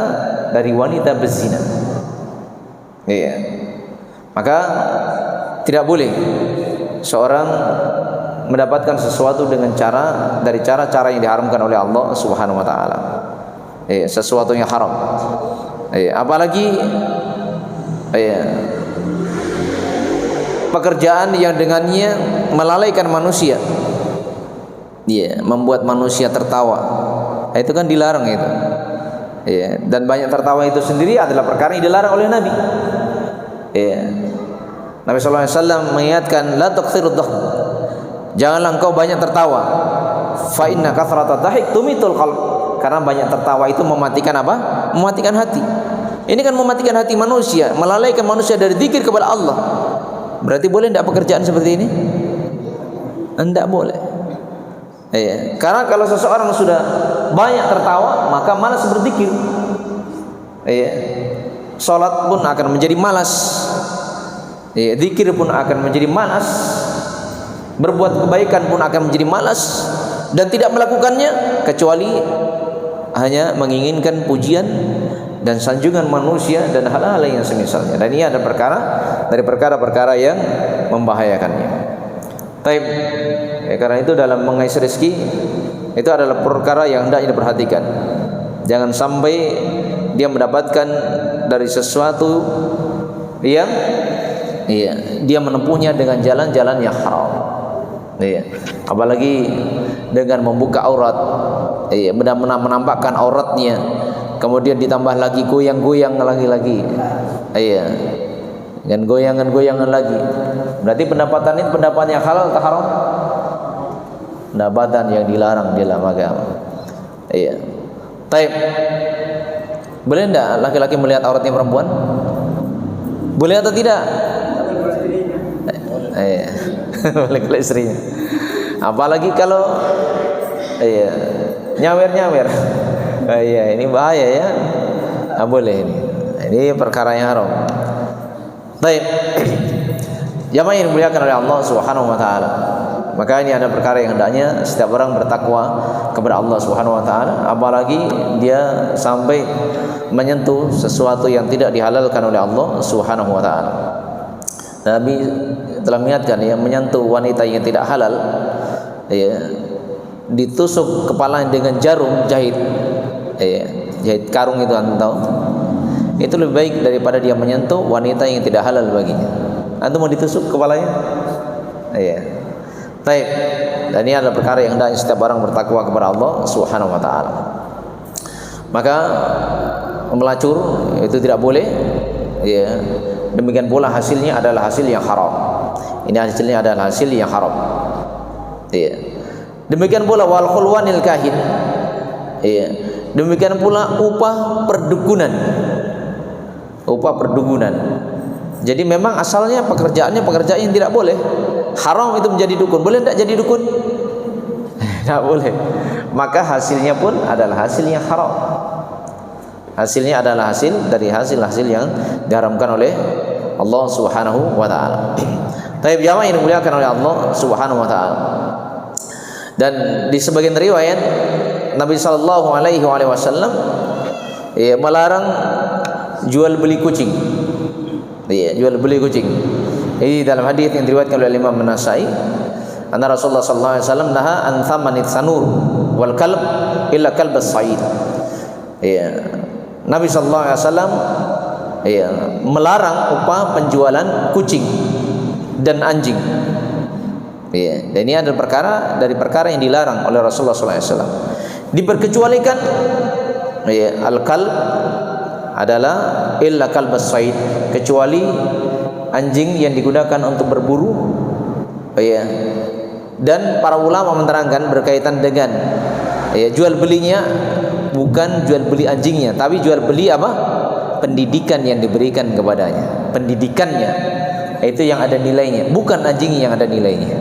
dari wanita berzina. Maka tidak boleh seorang mendapatkan sesuatu dengan cara dari cara-cara yang diharamkan oleh Allah Subhanahu wa taala. Sesuatu yang haram. Apalagi pekerjaan yang dengannya melalaikan manusia. Membuat manusia tertawa. Itu kan dilarang itu. Dan banyak tertawa itu sendiri adalah perkara yang dilarang oleh Nabi. Nabi sallallahu alaihi wasallam mengingatkan la tuqsirud dhahk. Janganlah engkau banyak tertawa. Fa inna kathrata dhahik tumitul qalb. Karena banyak tertawa itu mematikan apa? Mematikan hati. Ini kan mematikan hati manusia, melalaikan manusia dari zikir kepada Allah. Berarti boleh tidak pekerjaan seperti ini? Tidak boleh. Karena kalau seseorang sudah banyak tertawa, maka malas berzikir. Salat pun akan menjadi malas. Zikir pun akan menjadi malas. Berbuat kebaikan pun akan menjadi malas dan tidak melakukannya kecuali hanya menginginkan pujian dan sanjungan manusia dan hal-hal yang semisalnya. Dan ini ada perkara dari perkara-perkara yang membahayakannya. Taib. Karena itu dalam mengais rezeki itu adalah perkara yang hendaknya diperhatikan. Jangan sampai dia mendapatkan dari sesuatu yang dia menempuhnya dengan jalan-jalan yang haram. Apalagi dengan membuka aurat, benar-benar menampakkan auratnya, kemudian ditambah lagi goyang-goyang lagi, dan goyangan-goyangan lagi. Berarti pendapatan itu pendapatan yang halal atau haram? Pendapatan yang dilarang di dalam agama. Taib. Boleh tidak laki-laki melihat auratnya perempuan? Boleh atau tidak? Boleh ke istrinya. Apalagi kalau nyawer-nyawer. Ini bahaya ya. Boleh ini. Ini perkara yang haram. Baik. Jamaah yang dimuliakan oleh Allah Subhanahu wa taala. Maka ini ada perkara yang hendaknya setiap orang bertakwa kepada Allah Subhanahu wa taala, apalagi dia sampai menyentuh sesuatu yang tidak dihalalkan oleh Allah Subhanahu wa taala. Nabi telah mengingatkan yang menyentuh wanita yang tidak halal, ditusuk kepalanya dengan jarum jahit, jahit karung itu, anda tahu? itu lebih baik daripada dia menyentuh wanita yang tidak halal baginya. Antum mau ditusuk kepalanya? Iya. Baik. Dan ini adalah perkara yang hendaknya setiap orang bertakwa kepada Allah Subhanahu wa taala. Maka melacur itu tidak boleh, ya. Demikian pula hasilnya adalah hasil yang haram. Ini hasilnya adalah hasil yang haram. Iya. Demikian pula wal khulwanil kahin. Iya. Demikian pula upah perdukunan. Upah perdukunan. Jadi memang asalnya pekerjaan yang tidak boleh. Haram itu menjadi dukun. Boleh tidak jadi dukun? Tidak boleh. Maka hasilnya pun adalah hasil yang haram. Hasilnya adalah hasil dari hasil-hasil yang diharamkan oleh Allah Subhanahu wa taala. Tapi jamaah yang dimuliakan oleh Allah Subhanahu wa taala. Dan di sebagian riwayat Nabi sallallahu alaihi wasallam melarang jual beli kucing. Iya, jual beli kucing. Ini dalam hadis yang diriwayatkan oleh Imam An-Nasa'i, anna Rasulullah sallallahu alaihi wasallam naha an thamanit sanur wal kalb illa kalb as-sa'id. Iya. Nabi sallallahu alaihi wasallam melarang upah penjualan kucing dan anjing. Iya, dan ini adalah perkara yang dilarang oleh Rasulullah sallallahu alaihi wasallam. Diperkecualikan al-kalb adalah illa kalbas said, kecuali anjing yang digunakan untuk berburu. Dan para ulama menerangkan berkaitan dengan jual belinya bukan jual beli anjingnya, tapi jual beli apa? Pendidikan yang diberikan kepadanya. Pendidikannya itu yang ada nilainya, bukan anjing yang ada nilainya.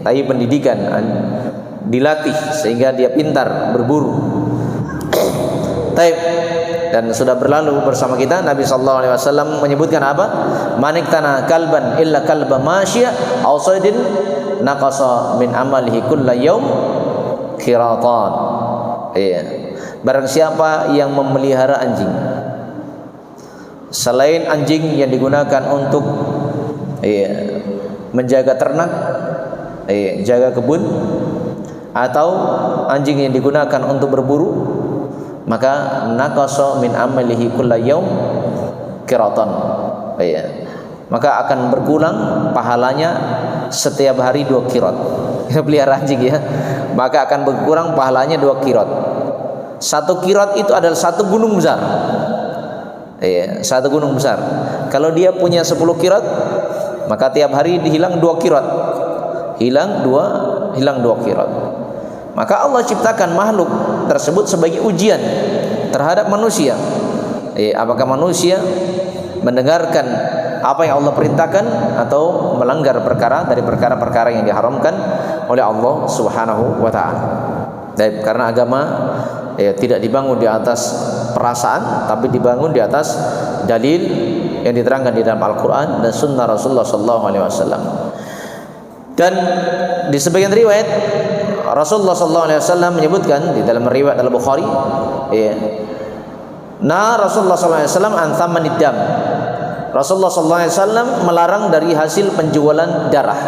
Tapi pendidikan, dilatih sehingga dia pintar berburu. Dan sudah berlalu bersama kita Nabi sallallahu alaihi wasallam menyebutkan apa? Maniktana kalban illa kalba masya aw saydin naqasa min amalihi kulla yaum qiratan. Barang siapa yang memelihara anjing selain anjing yang digunakan untuk menjaga ternak, jaga kebun, atau anjing yang digunakan untuk berburu, maka naqasa min amalihi kulla yaum qiratan. Maka akan berkurang pahalanya setiap hari 2 qirat. Kita pelihara anjing ya, maka akan berkurang pahalanya 2 qirat. 1 qirat itu adalah 1 gunung besar. 1 gunung besar. Kalau dia punya 10 qirat, maka tiap hari dihilang 2 qirat. Hilang 2 qirat. Maka Allah ciptakan makhluk tersebut sebagai ujian terhadap manusia. Apakah manusia mendengarkan apa yang Allah perintahkan atau melanggar perkara dari perkara-perkara yang diharamkan oleh Allah Subhanahu wa taala. Dan karena agama tidak dibangun di atas perasaan, tapi dibangun di atas dalil yang diterangkan di dalam Al-Qur'an dan sunnah Rasulullah sallallahu alaihi wasallam. Dan di sebagian riwayat Rasulullah sallallahu alaihi wasallam menyebutkan di dalam riwayat Al-Bukhari, Rasulullah sallallahu alaihi wasallam an thamanid dam. Rasulullah sallallahu alaihi wasallam melarang dari hasil penjualan darah.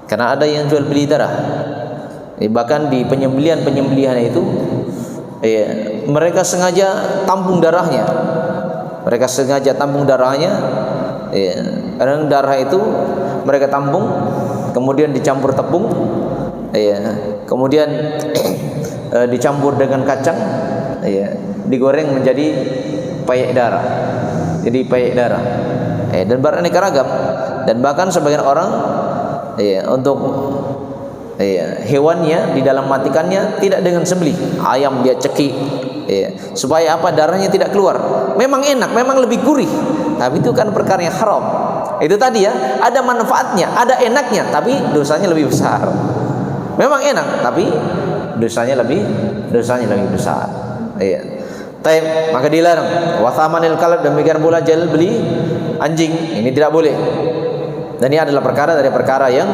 Karena ada yang jual beli darah. Bahkan di penyembelihan itu mereka sengaja tampung darahnya. Karena darah itu mereka tampung, kemudian dicampur tepung, kemudian dicampur dengan kacang, digoreng menjadi payek darah. Dan beraneka ragam. Dan bahkan sebagian orang untuk hewannya di dalam matikannya tidak dengan sembelih, ayam dia cekik, supaya apa? Darahnya tidak keluar. Memang enak, memang lebih gurih, tapi itu kan perkara yang haram. Itu tadi ya, ada manfaatnya, ada enaknya, tapi dosanya lebih besar. Memang enak, tapi dosanya lebih besar. Maka dilarang. Wa thamanil kalb, demikian pula jual beli anjing, ini tidak boleh. Dan ini adalah perkara dari perkara yang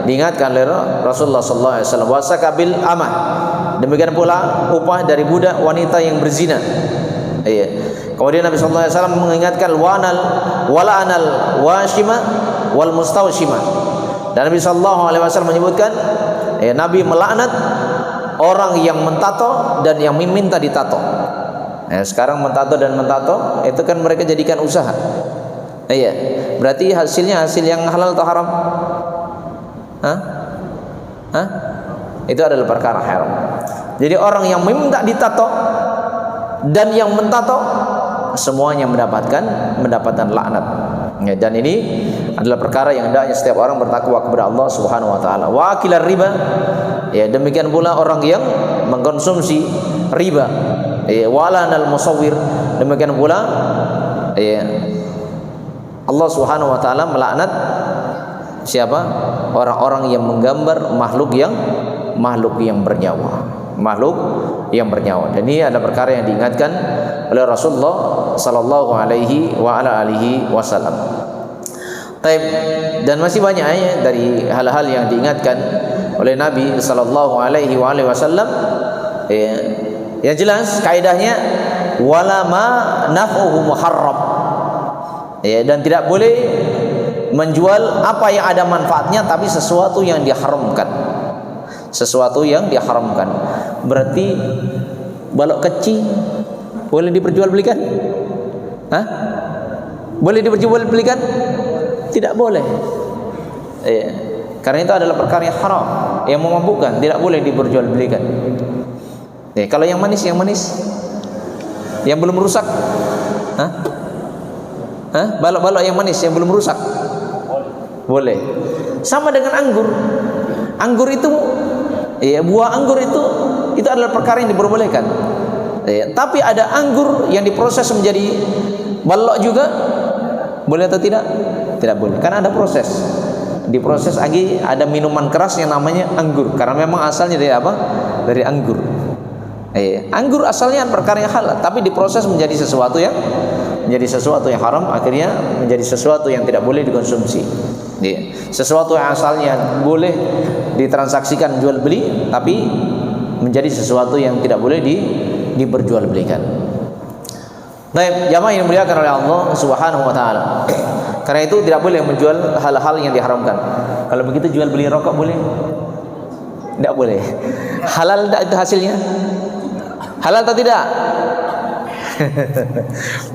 diingatkan oleh Rasulullah sallallahu alaihi wasallam. Wasakabil amah, demikian pula upah dari budak wanita yang berzina. Kemudian Nabi sallallahu alaihi wasallam mengingatkan wala'anal washima wal mustawshima. Dan Nabi sallallahu alaihi wasallam menyebutkan Nabi melaknat orang yang mentato dan yang meminta ditato. Nah, sekarang mentato dan mentato itu kan mereka jadikan usaha. Iya. Berarti hasilnya hasil yang halal atau haram? Hah? Hah? Itu adalah perkara haram. Jadi orang yang minta ditato dan yang mentato semuanya mendapatkan laknat. Ya, dan ini adalah perkara yang hendaknya setiap orang bertakwa kepada Allah Subhanahu wa taala. Wa akilar riba, ya demikian pula orang yang mengkonsumsi riba. Ya, walanal musawwir, demikian pula ya Allah Subhanahu wa taala melaknat siapa? Orang-orang yang menggambar makhluk yang bernyawa. Makhluk yang bernyawa. Dan ini adalah perkara yang diingatkan oleh Rasulullah sallallahu alaihi wa ala alihi wasallam. Baik, dan masih banyak dari hal-hal yang diingatkan oleh Nabi sallallahu alaihi wa alihi wasallam. Yang jelas kaidahnya wala ma naf'uhu muharram. Ya, dan tidak boleh menjual apa yang ada manfaatnya tapi sesuatu yang diharamkan. Sesuatu yang diharamkan. Berarti balok kecil boleh diperjualbelikan? Hah? Boleh diperjualbelikan? Tidak boleh. Karena itu adalah perkara yang haram, yang memabukkan, tidak boleh diperjualbelikan. Kalau yang manis, yang belum rusak, hah? Hah? Balok-balok yang manis yang belum rusak, boleh. Sama dengan anggur. Anggur itu, buah anggur itu adalah perkara yang diperbolehkan. Tapi ada anggur yang diproses menjadi balok juga, boleh atau tidak? Tidak boleh, karena ada proses. Diproses lagi, ada minuman keras yang namanya anggur, karena memang asalnya dari apa? Dari anggur. Anggur asalnya perkara yang halal, tapi diproses menjadi sesuatu yang haram, akhirnya menjadi sesuatu yang tidak boleh dikonsumsi. Sesuatu yang asalnya boleh ditransaksikan jual beli, tapi menjadi sesuatu yang tidak boleh diperjualbelikan. Baik, jamaah yang dimuliakan oleh Allah Subhanahu wa taala. Karena itu tidak boleh menjual hal-hal yang diharamkan. Kalau begitu jual beli rokok boleh? Tidak boleh. Halal tidak itu hasilnya? Halal atau tidak?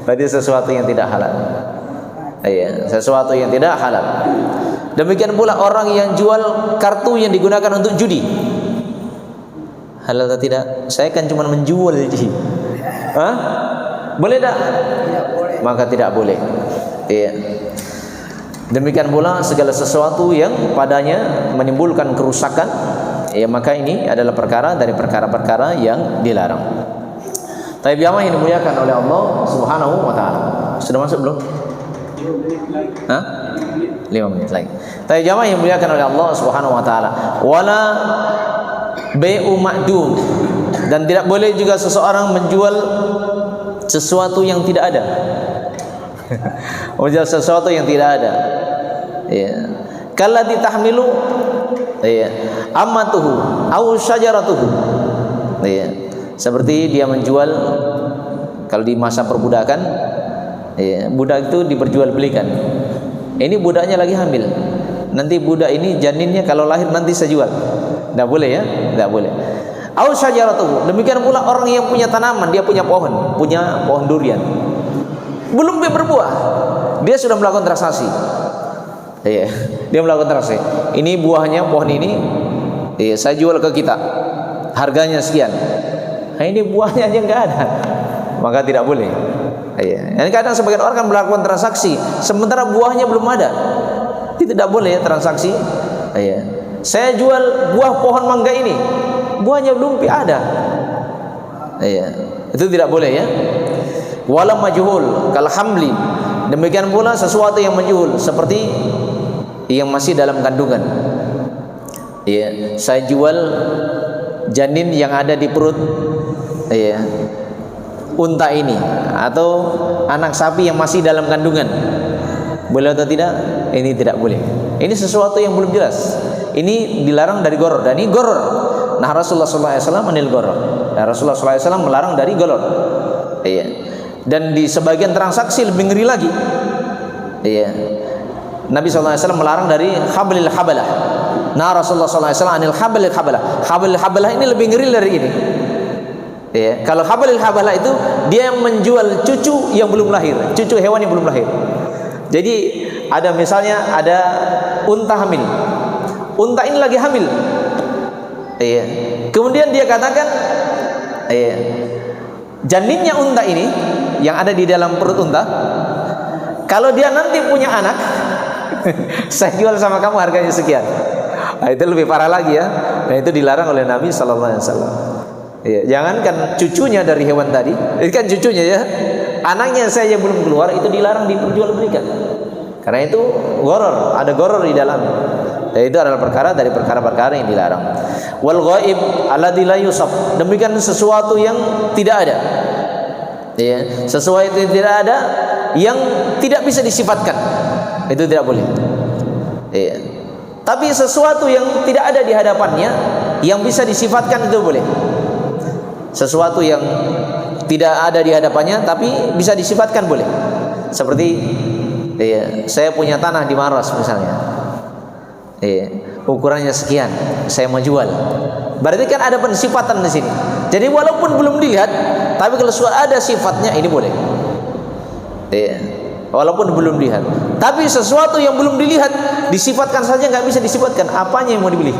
Berarti sesuatu yang tidak halal. Sesuatu yang tidak halal. Demikian pula orang yang jual kartu yang digunakan untuk judi. Halal atau tidak? Saya kan cuma menjual jadi. Hah? Boleh tak? Tidak boleh. Maka tidak boleh. Demikian pula segala sesuatu yang padanya menimbulkan kerusakan, maka ini adalah perkara dari perkara-perkara yang dilarang. Tapi jamaah yang dimuliakan oleh Allah Subhanahu wa taala. Sudah masuk belum? 5 menit lagi. Tapi jamaah yang dimuliakan oleh Allah Subhanahu wa taala, wala bai'u ma'dum, dan tidak boleh juga seseorang menjual sesuatu yang tidak ada. Menjual sesuatu yang tidak ada. Kalladzi tahmilu ammatuhu aw syajaratuhu. Seperti dia menjual, kalau di masa perbudakan, budak itu diperjualbelikan. Ini budaknya lagi hamil. Nanti budak ini janinnya kalau lahir nanti saya jual. Tidak boleh ya, tidak boleh. Aw syajaratuhu. Demikian pula orang yang punya tanaman, dia punya pohon durian. Belum berbuah, dia sudah melakukan transaksi. Dia melakukan transaksi. Ini buahnya, pohon ini, saya jual ke kita. Harganya sekian. Nah, ini buahnya aja nggak ada, maka tidak boleh. Ini kadang sebagian orang kan melakukan transaksi, sementara buahnya belum ada. Itu tidak boleh transaksi. Saya jual buah pohon mangga ini, buahnya belum ada. Itu tidak boleh ya. Wala majhul kal hamli, demikian pula sesuatu yang majhul seperti yang masih dalam kandungan. Saya jual janin yang ada di perut unta ini, atau anak sapi yang masih dalam kandungan, boleh atau tidak? Ini tidak boleh. Ini sesuatu yang belum jelas. Ini dilarang dari goror, dan ini goror. Nah, Rasulullah SAW menil goror. Nah, Rasulullah SAW melarang dari goror. Dan di sebagian transaksi lebih ngeri lagi. Nabi SAW melarang dari hablil habalah. Nah, Rasulullah SAW anil hablil habalah. Hablil habalah ini lebih ngeri dari ini. Ya, kalau habalil habalah itu dia yang menjual cucu yang belum lahir, cucu hewan yang belum lahir. Jadi ada misalnya ada unta hamil. Unta ini lagi hamil. Ya. Kemudian dia katakan, ya, janinnya unta ini yang ada di dalam perut unta, kalau dia nanti punya anak, saya jual sama kamu harganya sekian. Nah, itu lebih parah lagi ya. Dan itu dilarang oleh Nabi sallallahu alaihi wasallam. Ya, jangankan cucunya dari hewan tadi, itu kan cucunya ya, anaknya saya yang belum keluar itu dilarang diperjualbelikan. Karena itu gharar, ada gharar di dalam. Dan itu adalah perkara dari perkara-perkara yang dilarang. Wal ghaib alladzi la yusab, demikian sesuatu yang tidak ada. Ya, sesuatu yang tidak ada yang tidak bisa disifatkan. Itu tidak boleh. Ya. Tapi sesuatu yang tidak ada di hadapannya yang bisa disifatkan itu boleh. Sesuatu yang tidak ada di hadapannya tapi bisa disifatkan boleh. Seperti ya, saya punya tanah di Maros misalnya. Ya, ukurannya sekian, saya mau jual. Berarti kan ada pensifatan di sini. Jadi walaupun belum dilihat, tapi kalau sudah ada sifatnya ini boleh. Ya, walaupun belum dilihat. Tapi sesuatu yang belum dilihat disifatkan saja nggak bisa disifatkan. Apanya yang mau dibeli?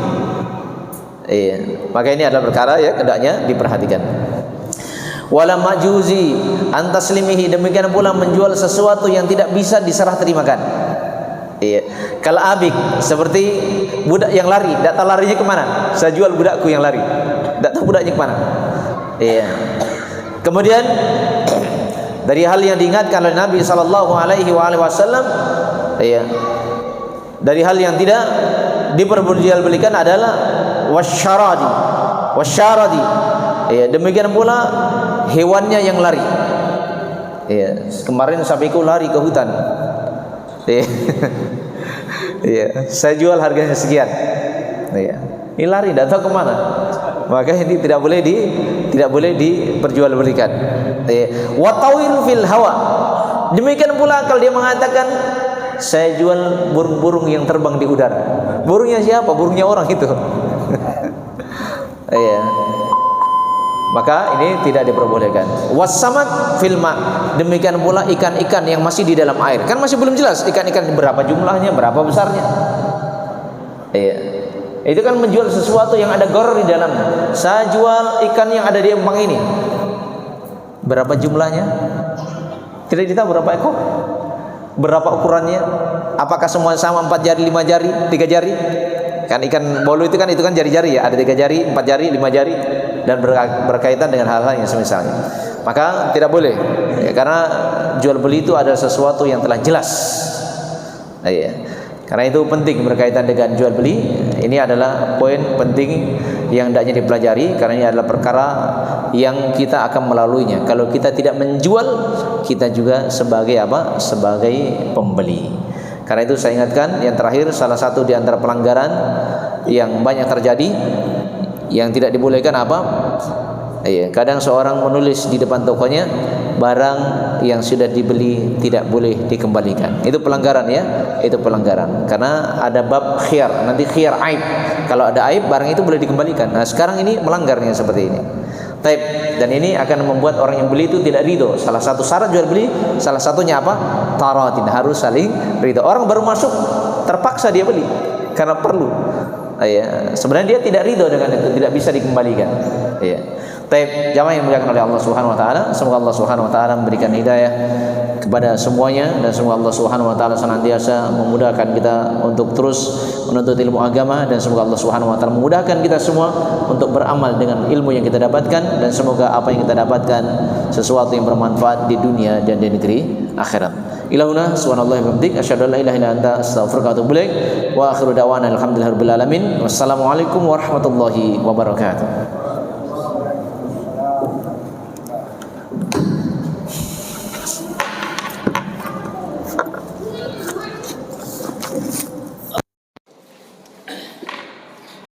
Iya, maka ini adalah perkara ya hendaknya diperhatikan. Wala majuzi antaslimihi, demikian pula menjual sesuatu yang tidak bisa diserah terimakan. Iya, kalau abik seperti budak yang lari, tidak tahu larinya kemana. Saya jual budakku yang lari, tidak tahu budaknya kemana. Iya. Kemudian dari hal yang diingatkan oleh Nabi sallallahu alaihi wasallam, iya, dari hal yang tidak diperjualbelikan adalah wasyaradi. Ya, demikian pula hewannya yang lari. Ya, kemarin sapiku lari ke hutan. Ya. Ya, saya jual harganya sekian. Ya. Ini lari tidak tahu kemana. Maka ini tidak boleh diperjualbelikan. Ya. Wa tawil fil hawa. Demikian pula kalau dia mengatakan saya jual burung-burung yang terbang di udara. Burungnya siapa? Burungnya orang itu. Iya. Maka ini tidak diperbolehkan. Wasamak filma, demikian pula ikan-ikan yang masih di dalam air. Kan masih belum jelas ikan-ikan berapa jumlahnya, berapa besarnya. Iya. Itu kan menjual sesuatu yang ada gharar di dalamnya. Saya jual ikan yang ada di empang ini. Berapa jumlahnya? Tidak ditahu berapa ekor. Berapa ukurannya? Apakah semua sama 4 jari, 5 jari, 3 jari? Kan ikan bolu itu kan jari-jari ya, ada 3 jari, 4 jari, 5 jari, dan berkaitan dengan hal-hal yang semisalnya. Maka tidak boleh ya, karena jual beli itu adalah sesuatu yang telah jelas. Ya. Karena itu penting berkaitan dengan jual beli. Ini adalah poin penting yang hendaknya dipelajari, karena ini adalah perkara yang kita akan melaluinya. Kalau kita tidak menjual, kita juga sebagai apa? Sebagai pembeli. Karena itu saya ingatkan yang terakhir, salah satu di antara pelanggaran yang banyak terjadi yang tidak dibolehkan apa? Iya, kadang seorang menulis di depan tokonya barang yang sudah dibeli tidak boleh dikembalikan. Itu pelanggaran ya, itu pelanggaran. Karena ada bab khiyar, nanti khiyar aib. Kalau ada aib barang itu boleh dikembalikan. Nah, sekarang ini melanggarnya seperti ini. Taib, dan ini akan membuat orang yang beli itu tidak ridho. Salah satu syarat jual beli, salah satunya apa? Taratin, harus saling ridho. Orang baru masuk terpaksa dia beli karena perlu. Ya, sebenarnya dia tidak ridho dengan itu, tidak bisa dikembalikan. Ya. Taib, jamaah yang dimuliakan oleh Allah Subhanahu wa taala, semoga Allah Subhanahu wa taala memberikan hidayah kepada semuanya, dan semoga Allah Subhanahu wa taala senantiasa memudahkan kita untuk terus menuntut ilmu agama, dan semoga Allah Subhanahu wa taala memudahkan kita semua untuk beramal dengan ilmu yang kita dapatkan, dan semoga apa yang kita dapatkan sesuatu yang bermanfaat di dunia dan di negeri akhirat. Ilahuna subhanallahi wa bihamdihi asyhadu an la ilaha illa anta astaghfiruka wa atubu ilaik wa akhiru da'wana alhamdulillahi rabbil alamin. Wassalamualaikum warahmatullahi wabarakatuh.